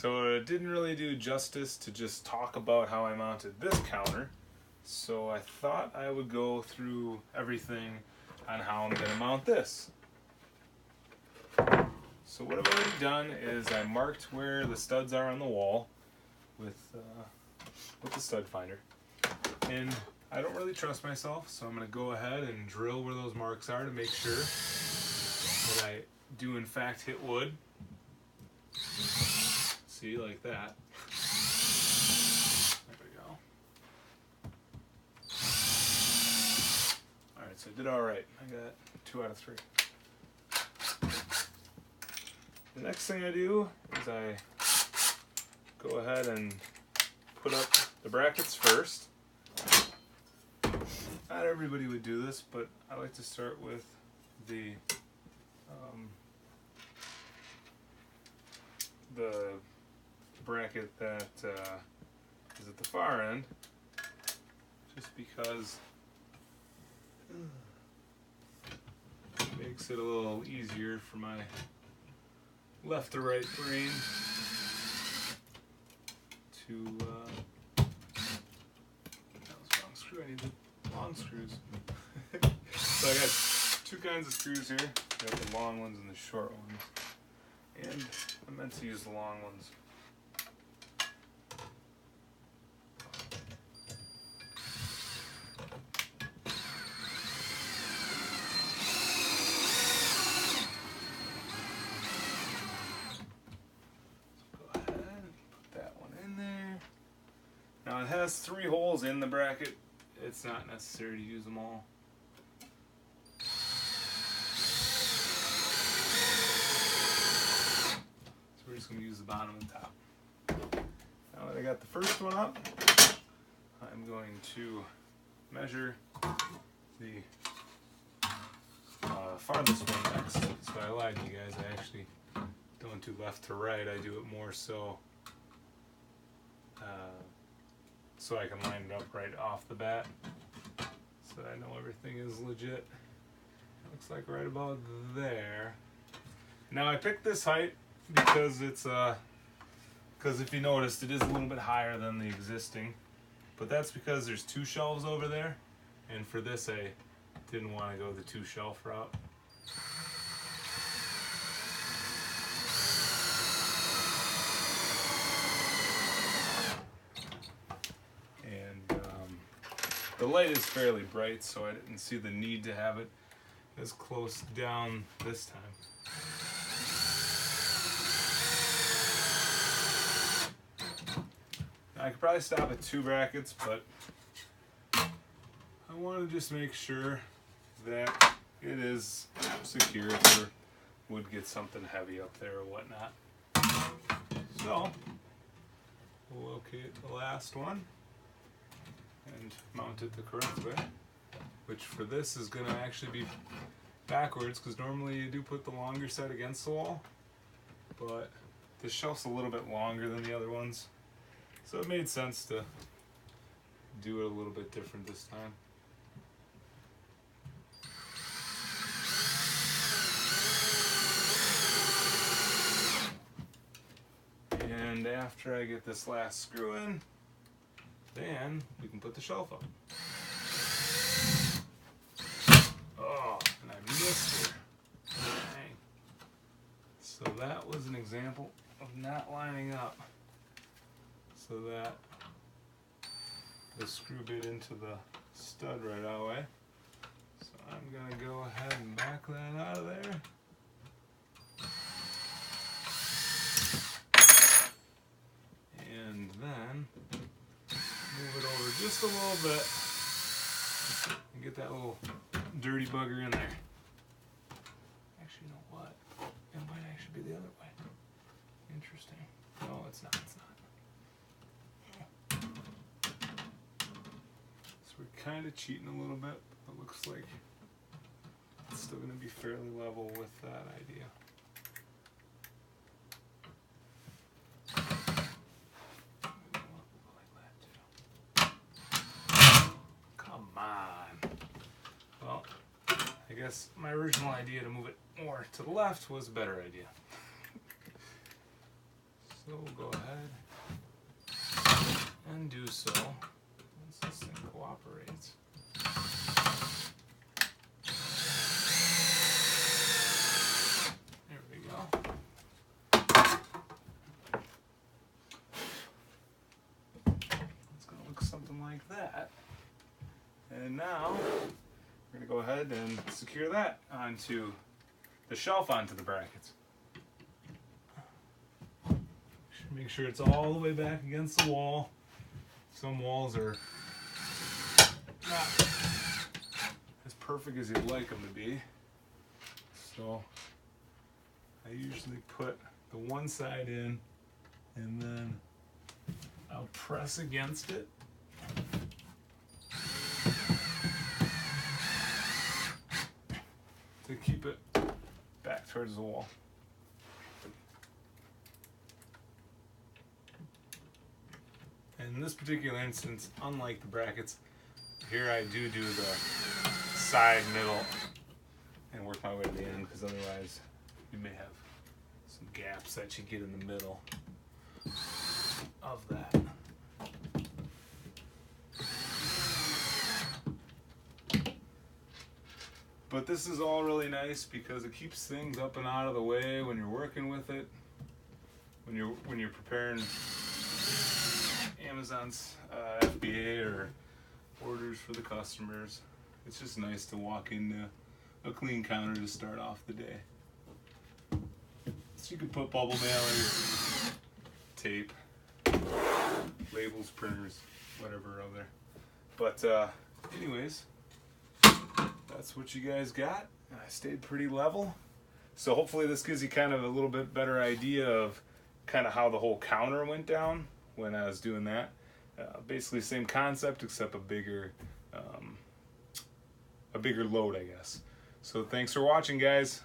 So it didn't really do justice to just talk about how I mounted this counter. So I thought I would go through everything on how I'm going to mount this. So what I've already done is I marked where the studs are on the wall with the stud finder. And I don't really trust myself, so I'm going to go ahead and drill where those marks are to make sure that I do in fact hit wood. See, like that. There we go. Alright, so I did alright. I got 2 out of 3. The next thing I do is I go ahead and put up the brackets first. Not everybody would do this, but I like to start with the bracket that is at the far end, just because it makes it a little easier for my left to right brain to that was the wrong screw. I need the long screws. So I got 2 kinds of screws here. I got the long ones and the short ones. And I meant to use the long ones. Now it has 3 holes in the bracket. It's not necessary to use them all. So we're just going to use the bottom and top. Now that I got the first one up, I'm going to measure the farthest one next. So I lied to you guys. I actually don't do left to right. I do it more so so I can line it up right off the bat, so that I know everything is legit. Looks like right about there. Now I picked this height because it's because if you noticed, it is a little bit higher than the existing, but that's because there's 2 shelves over there, and for this I didn't want to go the 2 shelf route. The light is fairly bright, so I didn't see the need to have it as close down this time. Now, I could probably stop at 2 brackets, but I want to just make sure that it is secure if would get something heavy up there or whatnot. So, we'll locate the last one and mount it the correct way, which for this is going to actually be backwards, because normally you do put the longer side against the wall, but this shelf's a little bit longer than the other ones, so it made sense to do it a little bit different this time. And after I get this last screw in, then we can put the shelf up. Oh, and I missed it. Dang. So that was an example of not lining up so that the screw bit into the stud right away. So I'm going to go ahead and back that out of there. And then move it over just a little bit and get that little dirty bugger in there. Actually, you know what? It might actually be the other way. Interesting. No, it's not. It's not. So we're kind of cheating a little bit, but it looks like it's still going to be fairly level with that idea. I guess my original idea to move it more to the left was a better idea. So we'll go ahead and do so once this thing cooperates. There we go. It's going to look something like that. And now we're going to go ahead and secure that onto the shelf, onto the brackets. Make sure it's all the way back against the wall. Some walls are not as perfect as you'd like them to be. So I usually put the one side in and then I'll press against it. To keep it back towards the wall. In this particular instance, unlike the brackets, here I do the side, middle, and work my way to the end, because otherwise you may have some gaps that you get in the middle of that. But this is all really nice because it keeps things up and out of the way when you're working with it, when you're preparing Amazon's FBA or orders for the customers. It's just nice to walk into a clean counter to start off the day. So you can put bubble mailers, tape, labels, printers, whatever other. But anyways, that's what you guys got. I stayed pretty level. So hopefully this gives you kind of a little bit better idea of kind of how the whole counter went down when I was doing that. Basically same concept except a bigger load, I guess. So thanks for watching, guys.